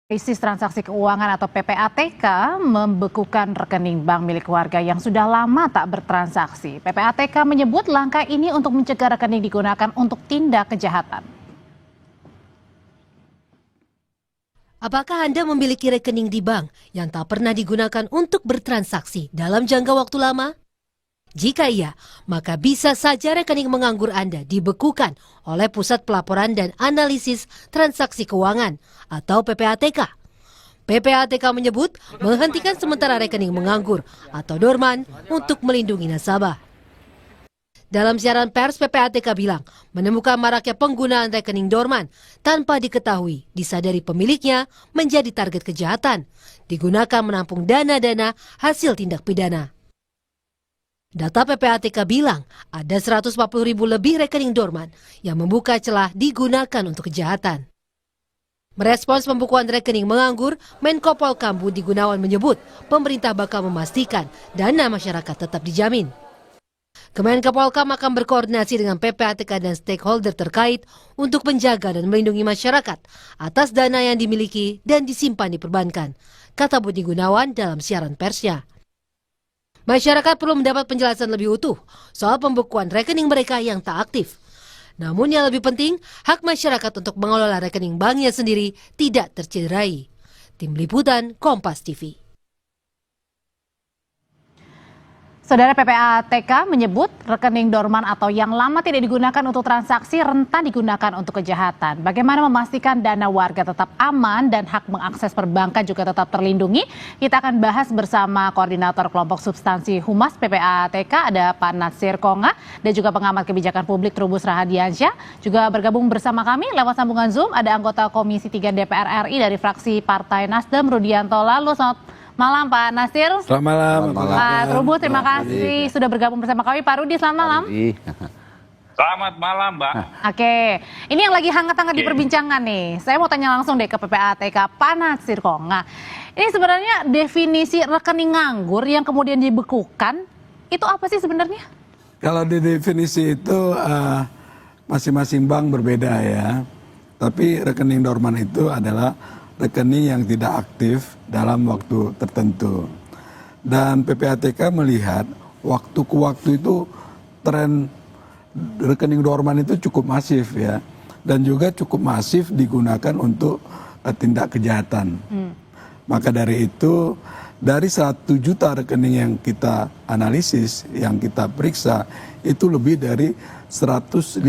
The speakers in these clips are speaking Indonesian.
Krisis transaksi keuangan atau PPATK membekukan rekening bank milik warga yang sudah lama tak bertransaksi. PPATK menyebut langkah ini untuk mencegah rekening digunakan untuk tindak kejahatan. Apakah Anda memiliki rekening di bank yang tak pernah digunakan untuk bertransaksi dalam jangka waktu lama? Jika iya, maka bisa saja rekening menganggur Anda dibekukan oleh Pusat Pelaporan dan Analisis Transaksi Keuangan atau PPATK. PPATK menyebut menghentikan sementara rekening menganggur atau dorman untuk melindungi nasabah. Dalam siaran pers, PPATK bilang menemukan maraknya penggunaan rekening dorman tanpa diketahui, disadari pemiliknya menjadi target kejahatan, digunakan menampung dana-dana hasil tindak pidana. Data PPATK bilang ada 140.000 lebih rekening dorman yang membuka celah digunakan untuk kejahatan. Merespons pembukuan rekening menganggur, Menko Polhukam Budi Gunawan menyebut pemerintah bakal memastikan dana masyarakat tetap dijamin. Kemenko Polhukam akan berkoordinasi dengan PPATK dan stakeholder terkait untuk menjaga dan melindungi masyarakat atas dana yang dimiliki dan disimpan di perbankan, kata Budi Gunawan dalam siaran persnya. Masyarakat perlu mendapat penjelasan lebih utuh soal pembukuan rekening mereka yang tak aktif. Namun yang lebih penting, hak masyarakat untuk mengelola rekening banknya sendiri tidak tercederai. Tim Liputan Kompas TV. Saudara, PPATK menyebut rekening dorman atau yang lama tidak digunakan untuk transaksi rentan digunakan untuk kejahatan. Bagaimana memastikan dana warga tetap aman dan hak mengakses perbankan juga tetap terlindungi? Kita akan bahas bersama Koordinator Kelompok Substansi Humas PPATK, ada Pak Natsir Konga, dan juga pengamat kebijakan publik Trubus Rahadiansyah. Juga bergabung bersama kami lewat sambungan Zoom, ada anggota Komisi 3 DPR RI dari fraksi Partai Nasdem, Rudianto Lalu. Selamat malam Pak Natsir. Selamat malam. Pak Trubus, terima kasih sudah bergabung bersama kami. Pak Rudi, selamat malam. Selamat malam, Mbak. Oke, ini yang lagi hangat-hangat diperbincangkan nih. Saya mau tanya langsung deh ke PPATK, Pak Natsir Konga. Ini sebenarnya definisi rekening nganggur yang kemudian dibekukan, itu apa sih sebenarnya? Kalau di definisi itu masing-masing bank berbeda ya. Tapi rekening dorman itu adalah rekening yang tidak aktif dalam waktu tertentu. Dan PPATK melihat waktu ke waktu itu tren rekening dorman itu cukup masif ya. Dan juga cukup masif digunakan untuk tindak kejahatan. Maka dari itu, dari 1 juta rekening yang kita analisis, yang kita periksa, itu lebih dari 150.000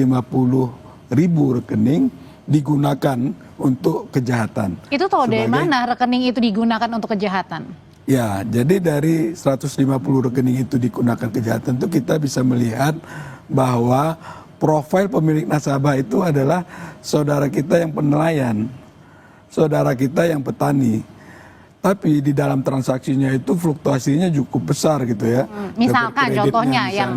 rekening digunakan untuk kejahatan. Itu tahu dari mana rekening itu digunakan untuk kejahatan? Ya, jadi dari 150 rekening itu digunakan kejahatan itu kita bisa melihat bahwa profil pemilik nasabah itu adalah saudara kita yang penelayan, saudara kita yang petani. Tapi di dalam transaksinya itu fluktuasinya cukup besar gitu ya. Misalkan contohnya yang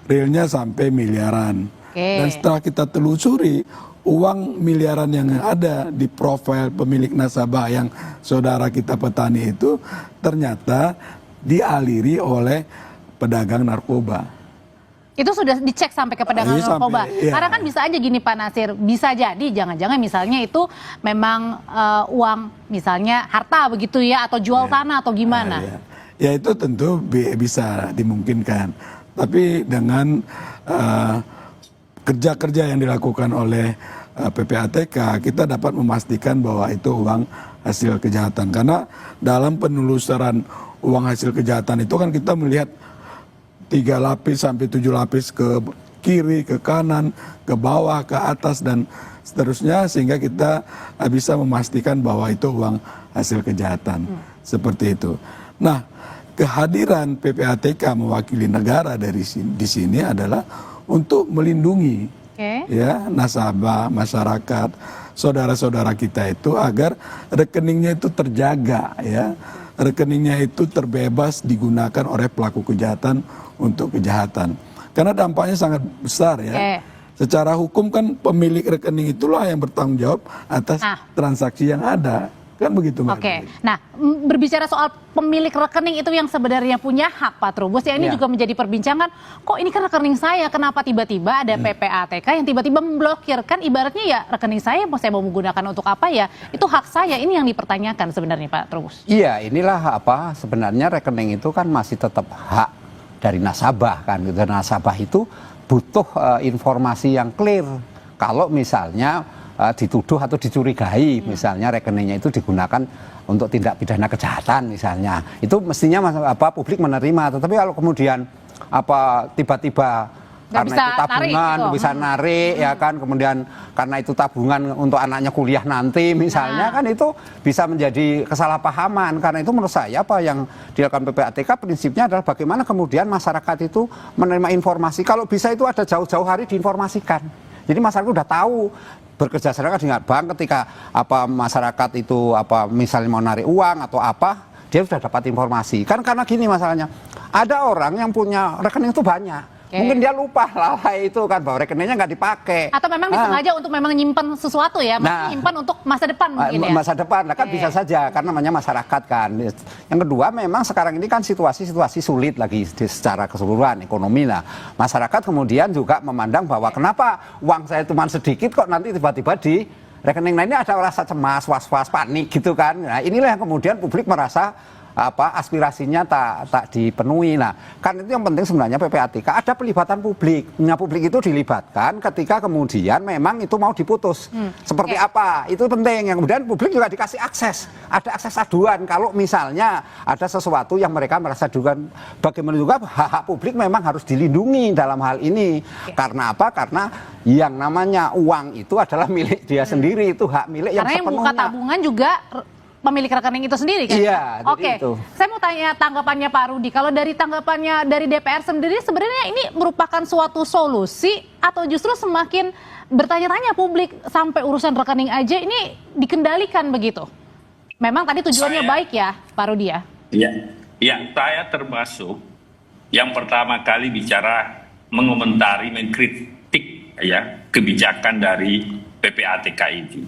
realnya sampai miliaran. Okay. Dan setelah kita telusuri uang miliaran yang ada di profil pemilik nasabah yang saudara kita petani itu ternyata dialiri oleh pedagang narkoba. Itu sudah dicek sampai ke pedagang narkoba. Iya. Karena kan bisa aja gini Pak Natsir, bisa jadi jangan-jangan misalnya itu memang uang misalnya harta begitu ya, atau jual tanah atau gimana? Ya itu tentu bisa dimungkinkan. Tapi dengan kerja-kerja yang dilakukan oleh PPATK, kita dapat memastikan bahwa itu uang hasil kejahatan. Karena dalam penelusuran uang hasil kejahatan itu kan kita melihat 3 lapis sampai 7 lapis ke kiri, ke kanan, ke bawah, ke atas, dan seterusnya. Sehingga kita bisa memastikan bahwa itu uang hasil kejahatan. Seperti itu. Nah, kehadiran PPATK mewakili negara di sini adalah untuk melindungi ya nasabah, masyarakat, saudara-saudara kita itu agar rekeningnya itu terjaga ya. Rekeningnya itu terbebas digunakan oleh pelaku kejahatan untuk kejahatan. Karena dampaknya sangat besar ya. Secara hukum kan pemilik rekening itulah yang bertanggung jawab atas transaksi yang ada. Kan begitu Mbak. Oke, nah berbicara soal pemilik rekening itu yang sebenarnya punya hak Pak Trubus, ya ini Iya. juga menjadi perbincangan, kok ini kan rekening saya, kenapa tiba-tiba ada PPATK yang tiba-tiba memblokir, kan ibaratnya ya rekening saya mau menggunakan untuk apa ya, itu hak saya, ini yang dipertanyakan sebenarnya Pak Trubus. Iya, inilah apa sebenarnya rekening itu kan masih tetap hak dari nasabah kan gitu. Nasabah itu butuh informasi yang clear. Kalau misalnya dituduh atau dicurigai misalnya rekeningnya itu digunakan untuk tindak pidana kejahatan misalnya, itu mestinya publik menerima. Tetapi kalau kemudian tiba-tiba Nggak karena bisa itu tabungan narik gitu. bisa narik ya kan, kemudian karena itu tabungan untuk anaknya kuliah nanti misalnya kan itu bisa menjadi kesalahpahaman. Karena itu menurut saya apa yang dilakukan PPATK prinsipnya adalah bagaimana kemudian masyarakat itu menerima informasi, kalau bisa itu ada jauh-jauh hari diinformasikan. Jadi masyarakat udah tahu, bekerja sama dengan bank ketika masyarakat itu misalnya mau narik uang atau dia sudah dapat informasi. Kan karena gini masalahnya, ada orang yang punya rekening itu banyak. Oke. Mungkin dia lupa lalai itu kan bahwa rekeningnya nggak dipakai. Atau memang disengaja untuk memang nyimpan sesuatu ya, maksudnya nyimpan untuk masa depan mungkin ya. Masa depan, kan Oke. bisa saja karena namanya masyarakat kan. Yang kedua memang sekarang ini kan situasi sulit lagi secara keseluruhan ekonomi lah. Masyarakat kemudian juga memandang bahwa kenapa uang saya cuma sedikit kok nanti tiba-tiba di rekening lainnya ada rasa cemas, was-was, panik gitu kan. Nah inilah yang kemudian publik merasa aspirasinya tak dipenuhi. Nah, kan itu yang penting sebenarnya PPATK ada pelibatan publik. Nah, publik itu dilibatkan ketika kemudian memang itu mau diputus. Seperti apa? Itu penting. Yang kemudian publik juga dikasih akses. Ada akses aduan kalau misalnya ada sesuatu yang mereka merasa dugaan. Bagaimana juga hak-hak publik memang harus dilindungi dalam hal ini. Karena apa? Karena yang namanya uang itu adalah milik dia sendiri, itu hak milik yang Karena yang sepenuhnya. buka tabungan juga pemilik rekening itu sendiri kan? Iya, jadi Oke, itu. saya mau tanya tanggapannya Pak Rudi. Kalau dari tanggapannya dari DPR sendiri, sebenarnya ini merupakan suatu solusi atau justru semakin bertanya-tanya publik sampai urusan rekening aja ini dikendalikan begitu? Memang tadi tujuannya baik ya, Pak Rudi ya? Ya, saya termasuk yang pertama kali bicara mengomentari, mengkritik ya kebijakan dari PPATK itu.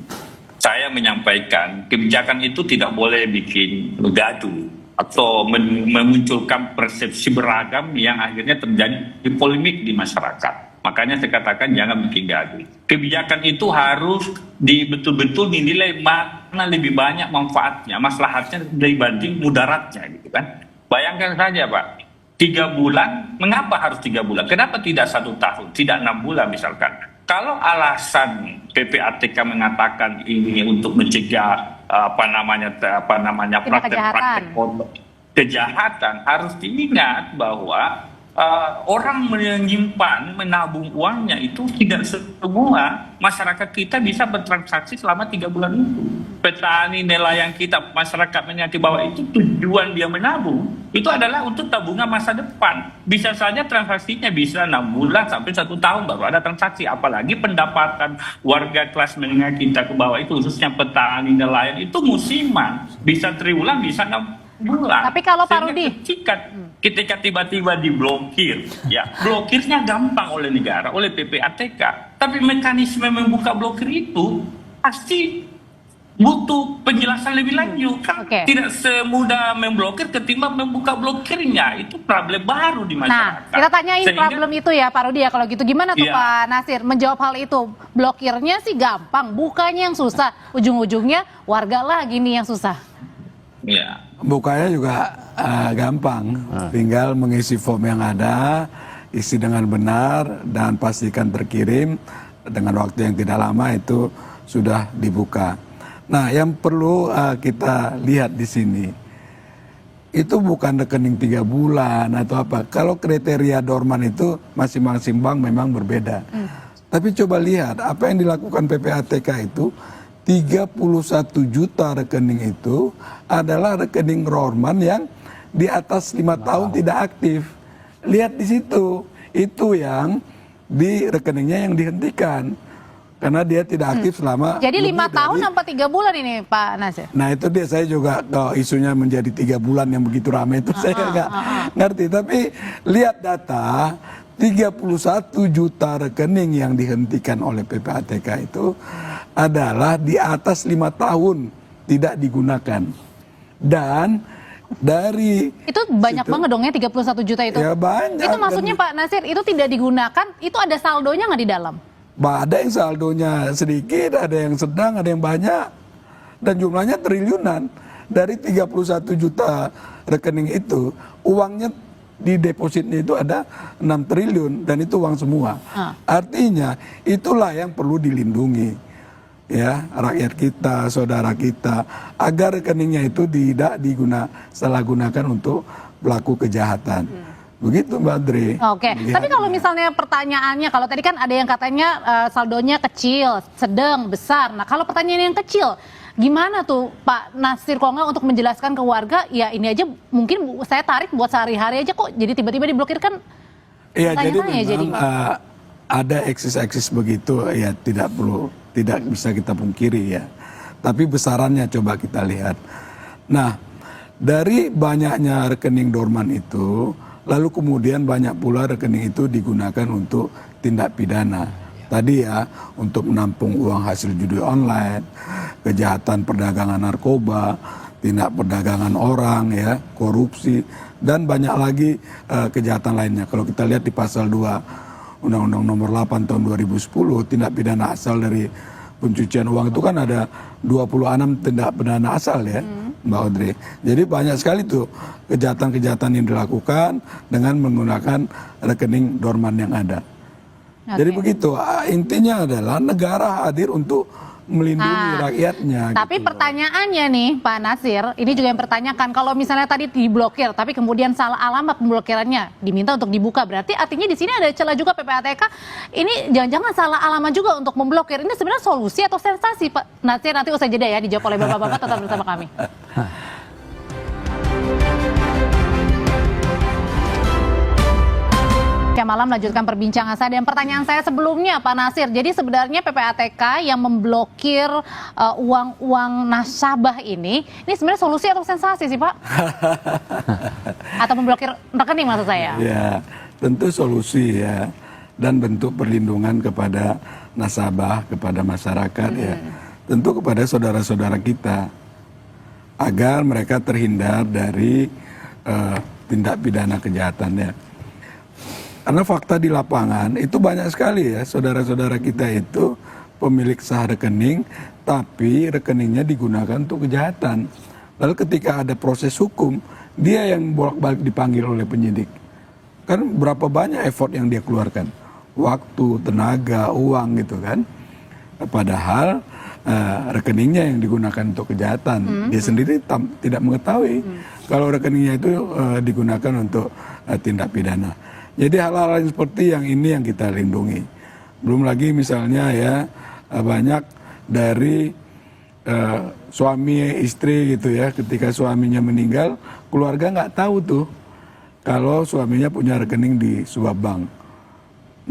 Saya menyampaikan kebijakan itu tidak boleh bikin gaduh atau memunculkan persepsi beragam yang akhirnya terjadi polemik di masyarakat. Makanya saya katakan jangan bikin gaduh. Kebijakan itu harus betul-betul dinilai mana lebih banyak manfaatnya, maslahatnya dibanding mudaratnya gitu kan. Bayangkan saja Pak, 3 bulan, mengapa harus 3 bulan? Kenapa tidak 1 tahun, tidak 6 bulan misalkan? Kalau alasan PPATK mengatakan ini untuk mencegah praktek-praktek kejahatan, harus diingat bahwa orang menyimpan, menabung uangnya itu tidak semua masyarakat kita bisa bertransaksi selama 3 bulan itu. Petani, nelayan kita, masyarakat mengerti bahwa itu tujuan dia menabung, itu adalah untuk tabungan masa depan. Bisa saja transaksinya bisa 6 bulan sampai 1 tahun baru ada transaksi. Apalagi pendapatan warga kelas menengah kita ke bawah itu, khususnya petani, nelayan, itu musiman. Bisa triwulan, bisa 6 bulan. Tapi kalau Pak Sehingga Rudi, ketika tiba-tiba diblokir, ya blokirnya gampang oleh negara, oleh PPATK. Tapi mekanisme membuka blokir itu pasti butuh penjelasan lebih lanjut. Kan Oke. tidak semudah memblokir ketimbang membuka blokirnya. Itu problem baru di nah masyarakat. kita tanyain Sehingga- problem itu ya Pak Rudi ya, kalau gitu gimana tuh Iya. Pak Nasir menjawab hal itu? Blokirnya sih gampang, bukanya yang susah, ujung-ujungnya warga lagi nih yang susah. Ya. Bukanya juga gampang, tinggal mengisi form yang ada, isi dengan benar dan pastikan terkirim dengan waktu yang tidak lama itu sudah dibuka. Nah, yang perlu kita lihat di sini itu bukan rekening 3 bulan atau apa. Kalau kriteria dorman itu masing-masing bank memang berbeda. Tapi coba lihat apa yang dilakukan PPATK itu. 31 juta rekening itu adalah rekening dorman yang di atas 5 tahun tidak aktif. Lihat di situ, itu yang di rekeningnya yang dihentikan karena dia tidak aktif selama. Jadi 5 lebih tahun dari- sampai 3 bulan ini Pak Nasir? Nah itu dia, saya juga isunya menjadi 3 bulan yang begitu ramai itu saya nggak ngerti. Tapi lihat data, 31 juta rekening yang dihentikan oleh PPATK itu adalah di atas 5 tahun tidak digunakan. Dan dari Itu banyak banget dong ya 31 juta itu. Ya banyak. Itu maksudnya Pak Nasir, itu tidak digunakan, itu ada saldonya nggak di dalam? Ada yang saldonya sedikit, ada yang sedang, ada yang banyak. Dan jumlahnya triliunan. Dari 31 juta rekening itu, uangnya di depositnya itu ada 6 triliun dan itu uang semua. Artinya itulah yang perlu dilindungi. Ya, rakyat kita, saudara kita, agar rekeningnya itu tidak salah gunakan untuk pelaku kejahatan. Begitu Mbak Dre. Oke, tapi kalau misalnya pertanyaannya, kalau tadi kan ada yang katanya saldonya kecil, sedang, besar. Nah kalau pertanyaan yang kecil, gimana tuh Pak Nasir Konga untuk menjelaskan ke warga, ya ini aja mungkin saya tarik buat sehari-hari aja kok, jadi tiba-tiba diblokir kan? Iya, jadi Tanya-tanya memang ada eksis-eksis begitu, ya tidak bisa kita pungkiri ya. Tapi besarannya coba kita lihat. Nah, dari banyaknya rekening dorman itu, lalu kemudian banyak pula rekening itu digunakan untuk tindak pidana. Tadi ya, untuk menampung uang hasil judi online, kejahatan perdagangan narkoba, tindak perdagangan orang ya, korupsi, dan banyak lagi kejahatan lainnya. Kalau kita lihat di pasal 2 Undang-Undang Nomor 8 tahun 2010, tindak pidana asal dari pencucian uang itu kan ada 26 tindak pidana asal ya, Mbak Audrey. Jadi banyak sekali tuh kejahatan-kejahatan yang dilakukan dengan menggunakan rekening dorman yang ada. Jadi begitu, intinya adalah negara hadir untuk melindungi rakyatnya. Tapi gitu. Pertanyaannya nih Pak Nasir, ini juga yang pertanyakan, kalau misalnya tadi diblokir, tapi kemudian salah alamat pemblokirannya, diminta untuk dibuka, berarti artinya di sini ada celah juga PPATK, ini jangan-jangan salah alamat juga untuk memblokir. Ini sebenarnya solusi atau sensasi Pak Nasir? Nanti usai jeda ya, dijawab oleh Bapak-Bapak, tetap bersama kami. Malam lanjutkan perbincangan saya dan pertanyaan saya sebelumnya Pak Nasir. Jadi sebenarnya PPATK yang memblokir uang-uang nasabah ini sebenarnya solusi atau sensasi sih Pak? Atau memblokir rekening maksud saya? Ya, tentu solusi ya, dan bentuk perlindungan kepada nasabah, kepada masyarakat ya, tentu kepada saudara-saudara kita agar mereka terhindar dari tindak pidana kejahatannya. Karena fakta di lapangan itu banyak sekali ya, saudara-saudara kita itu pemilik sah rekening, tapi rekeningnya digunakan untuk kejahatan. Lalu ketika ada proses hukum, dia yang bolak-balik dipanggil oleh penyidik. Kan berapa banyak effort yang dia keluarkan, waktu, tenaga, uang gitu kan. Padahal rekeningnya yang digunakan untuk kejahatan, dia sendiri tidak mengetahui kalau rekeningnya itu digunakan untuk tindak pidana. Jadi hal-hal yang seperti yang ini yang kita lindungi. Belum lagi misalnya ya, banyak dari suami istri gitu ya, ketika suaminya meninggal, keluarga nggak tahu tuh kalau suaminya punya rekening di sebuah bank.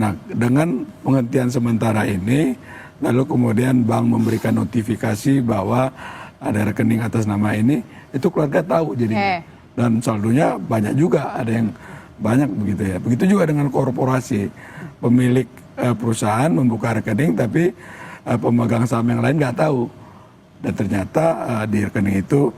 Nah, dengan penghentian sementara ini, lalu kemudian bank memberikan notifikasi bahwa ada rekening atas nama ini, itu keluarga tahu jadinya. Dan saldonya banyak juga, ada yang banyak begitu ya. Begitu juga dengan korporasi, pemilik perusahaan membuka rekening tapi pemegang saham yang lain nggak tahu, dan ternyata di rekening itu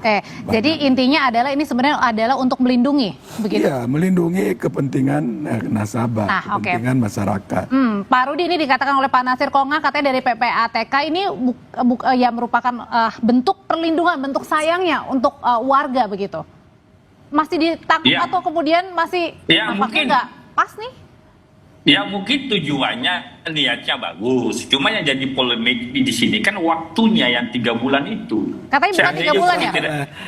jadi intinya adalah ini sebenarnya adalah untuk melindungi begitu. Iya, melindungi kepentingan nasabah, kepentingan masyarakat. Pak Rudi, ini dikatakan oleh Pak Nasir Konga katanya dari PPATK ini ya merupakan bentuk perlindungan, bentuk sayangnya untuk warga begitu. Masih ditangkap atau kemudian masih nampaknya nggak pas nih? Ya mungkin tujuannya, niatnya bagus. Cuma yang jadi polemik di sini kan waktunya yang 3 bulan itu. Katanya bukan 3 bulan ya?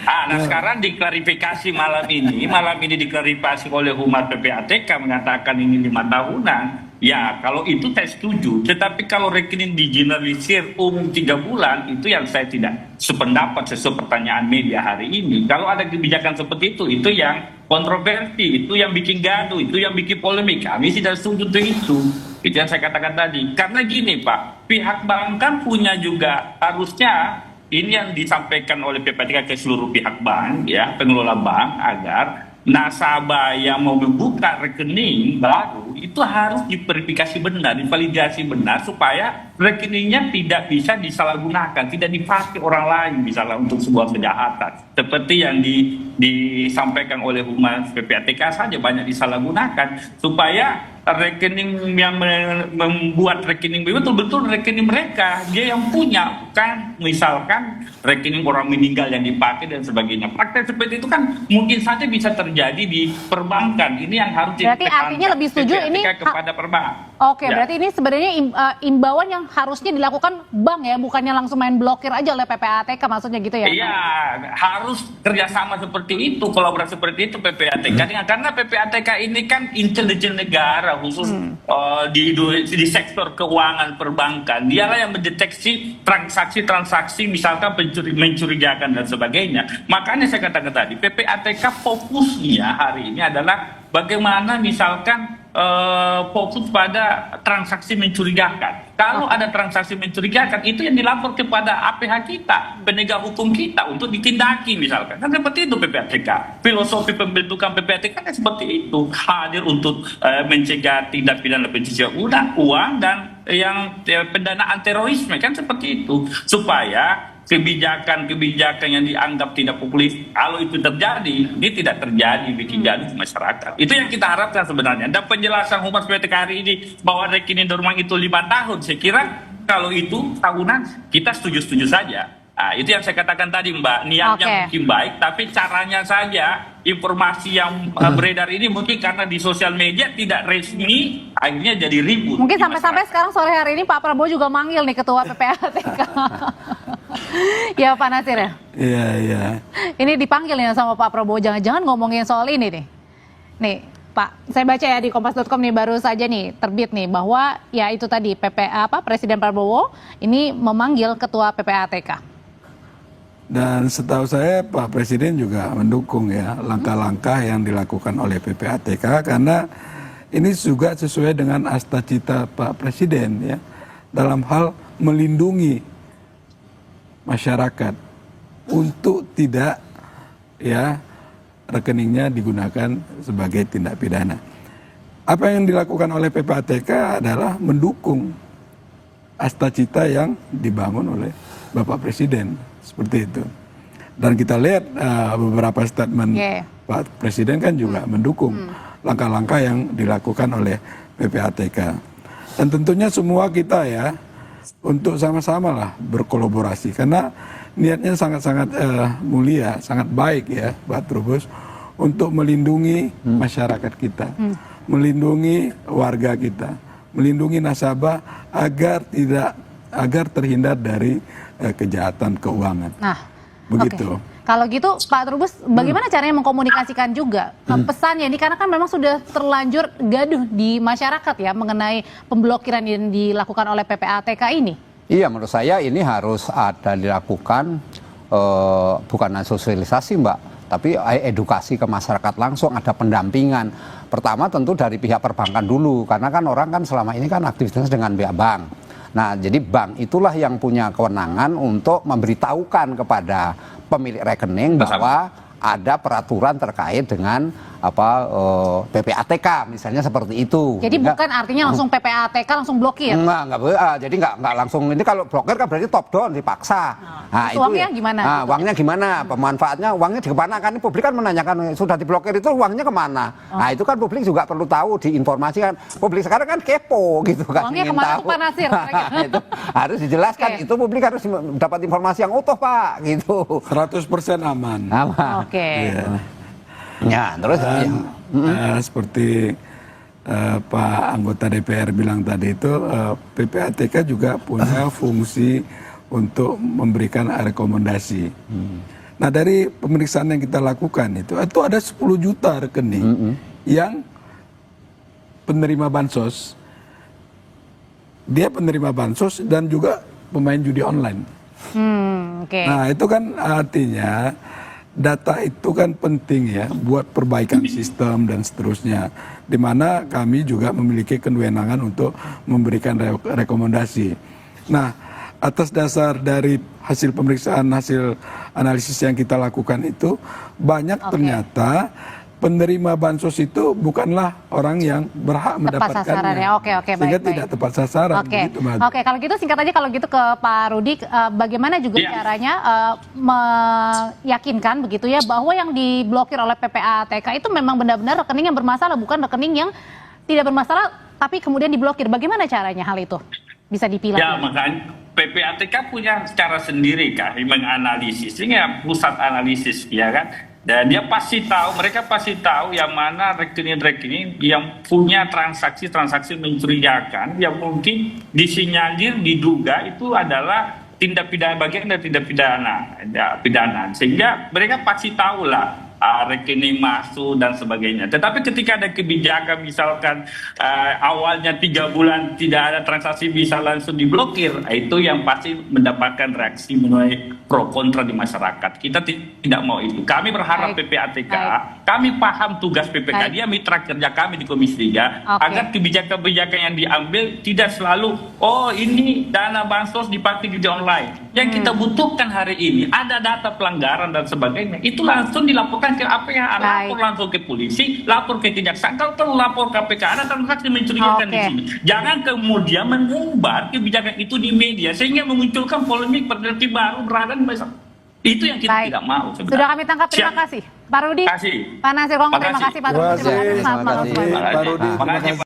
Nah sekarang diklarifikasi malam ini diklarifikasi oleh Humas PPATK mengatakan ini 5 tahunan. Ya kalau itu saya setuju, tetapi kalau rekening digeneralisir 3 bulan, itu yang saya tidak sependapat sesuai pertanyaan media hari ini. Kalau ada kebijakan seperti itu yang kontroversi, itu yang bikin gaduh, itu yang bikin polemik. Kami tidak setuju itu. Itu yang saya katakan tadi. Karena gini Pak, pihak bank kan punya juga, harusnya ini yang disampaikan oleh PPATK ke seluruh pihak bank, ya pengelola bank, agar nasabah yang mau membuka rekening baru itu harus diverifikasi benar, divalidasi benar supaya rekeningnya tidak bisa disalahgunakan, tidak dipakai orang lain misalnya untuk sebuah kejahatan. Seperti yang disampaikan oleh Humas PPATK saja banyak disalahgunakan supaya rekening yang membuat rekening betul-betul rekening mereka dia yang punya, bukan misalkan rekening orang meninggal yang dipakai dan sebagainya. Praktek seperti itu kan mungkin saja bisa terjadi di perbankan. Ini yang harus berarti artinya lebih setuju ini kepada perbankan. Oke, berarti ini sebenarnya imbauan yang harusnya dilakukan bank ya, bukannya langsung main blokir aja oleh PPATK, maksudnya gitu ya? Iya, harus kerjasama seperti itu, kolaborasi seperti itu PPATK. Karena PPATK ini kan intelijen negara khusus di sektor keuangan perbankan. Dialah yang mendeteksi transaksi-transaksi misalkan mencurigakan dan sebagainya. Makanya saya katakan tadi, PPATK fokusnya hari ini adalah bagaimana misalkan fokus pada transaksi mencurigakan. Kalau ada transaksi mencurigakan, itu yang dilapor kepada APH kita, penegak hukum kita untuk ditindaki misalkan. Kan seperti itu PPATK. Filosofi pembentukan PPATK kan seperti itu. Hadir untuk mencegah tindak pidana pencucian uang dan yang pendanaan terorisme, kan seperti itu. Supaya kebijakan-kebijakan yang dianggap tidak populis, kalau itu terjadi, ini tidak terjadi bikin gaduh di masyarakat. Itu yang kita harapkan sebenarnya. Dan penjelasan Humas PPATK hari ini bahwa rekening dorman itu 5 tahun, saya kira kalau itu tahunan kita setuju-setuju saja. Nah, itu yang saya katakan tadi Mbak, niatnya mungkin baik, tapi caranya saja informasi yang beredar ini mungkin karena di sosial media tidak resmi, akhirnya jadi ribut. Mungkin sampai-sampai sekarang sore hari ini Pak Prabowo juga manggil nih Ketua PPATK. Ya Pak Nasir ya? Iya, iya. Ini dipanggil ya sama Pak Prabowo, jangan-jangan ngomongin soal ini nih. Nih Pak, saya baca ya di kompas.com nih baru saja nih terbit nih bahwa ya itu tadi Presiden Prabowo ini memanggil Ketua PPATK. Dan setahu saya Pak Presiden juga mendukung ya langkah-langkah yang dilakukan oleh PPATK karena ini juga sesuai dengan asta-cita Pak Presiden ya dalam hal melindungi masyarakat untuk tidak ya rekeningnya digunakan sebagai tindak pidana. Apa yang dilakukan oleh PPATK adalah mendukung asta-cita yang dibangun oleh Bapak Presiden, seperti itu. Dan kita lihat beberapa statement Pak Presiden kan juga mendukung langkah-langkah yang dilakukan oleh PPATK. Dan tentunya semua kita ya untuk sama-sama lah berkolaborasi karena niatnya sangat-sangat mulia, sangat baik ya Pak Trubus untuk melindungi masyarakat kita, melindungi warga kita, melindungi nasabah agar terhindar dari kejahatan keuangan. Nah, begitu. Okay. Kalau gitu Pak Trubus, bagaimana caranya mengkomunikasikan juga pesannya ini karena kan memang sudah terlanjur gaduh di masyarakat ya mengenai pemblokiran yang dilakukan oleh PPATK ini. Iya, menurut saya ini harus ada dilakukan bukan sosialisasi Mbak, tapi edukasi ke masyarakat langsung, ada pendampingan. Pertama tentu dari pihak perbankan dulu, karena kan orang kan selama ini kan aktivitas dengan pihak bank. Nah, jadi bank itulah yang punya kewenangan untuk memberitahukan kepada pemilik rekening bahwa ada peraturan terkait dengan PPATK misalnya seperti itu. Jadi bukan artinya langsung PPATK langsung blokir. Enggak, jadi enggak langsung. Ini kalau blokir kan berarti top down, dipaksa. Nah, itu uangnya gimana? Nah, uangnya gimana? Pemanfaatnya uangnya di mana kan? Publik kan menanyakan sudah diblokir itu uangnya kemana? Nah, itu kan publik juga perlu tahu, diinformasikan. Publik sekarang kan kepo gitu kan. Uangnya kemana tuh Pak Nasir? Itu harus dijelaskan. Itu publik harus dapat informasi yang utuh Pak gitu. 100% aman. Aman. Oke. Ya. Ya, terus seperti Pak anggota DPR bilang tadi itu PPATK juga punya fungsi untuk memberikan rekomendasi. Nah dari pemeriksaan yang kita lakukan itu ada 10 juta rekening yang penerima bansos, dia penerima bansos dan juga pemain judi online. Nah itu kan artinya data itu kan penting ya buat perbaikan sistem dan seterusnya, di mana kami juga memiliki kewenangan untuk memberikan rekomendasi. Nah, atas dasar dari hasil pemeriksaan, hasil analisis yang kita lakukan itu banyak ternyata penerima bansos itu bukanlah orang yang berhak Tepat sasaran mendapatkannya. ya. Oke, Sehingga baik. tidak tepat sasaran. Oke, Begitu, Mbak. oke. Kalau gitu singkat aja kalau gitu ke Pak Rudi, bagaimana juga Iya. caranya meyakinkan begitu ya bahwa yang diblokir oleh PPATK itu memang benar-benar rekening yang bermasalah, bukan rekening yang tidak bermasalah tapi kemudian diblokir. Bagaimana caranya hal itu bisa dipilah? Ya, makanya PPATK punya cara sendiri kan menganalisis, ini ya pusat analisis ya kan, dan dia pasti tahu, mereka pasti tahu yang mana rekening-rekening yang punya transaksi-transaksi mencurigakan yang mungkin disinyalir, diduga itu adalah tindak pidana, bagian dari tindak pidana, ya, pidana, sehingga mereka pasti tahu lah rekening masuk dan sebagainya. Tetapi ketika ada kebijakan misalkan awalnya 3 bulan tidak ada transaksi bisa langsung diblokir, itu yang pasti mendapatkan reaksi menuai pro kontra di masyarakat. Kita tidak mau itu. Kami berharap Baik. PPATK, Baik. kami paham tugas PPK, Baik. dia mitra kerja kami di Komisi 3, Oke. agar kebijakan-kebijakan yang diambil tidak selalu, oh ini dana bansos dipakai di online. Yang kita butuhkan hari ini ada data pelanggaran dan sebagainya, itu langsung dilaporkan ke APH, lapor langsung ke polisi, lapor ke kejaksaan, kalau perlu lapor KPK, ada transaksi mencurigakan di Oke. sini. Jangan kemudian mengumbar kebijakan itu di media sehingga memunculkan polemik berdiri baru berada di masyarakat. Itu yang kita Baik. tidak mau sebenarnya. Sudah kami tangkap, terima Siap. kasih. Pak Rudi, Kasih. Pak Nasir Kongko, terima Makasih. kasih Pak Rudi, terima kasih. Selamat malam Terima semuanya. Pak Rudi, terima Makasih, kasih.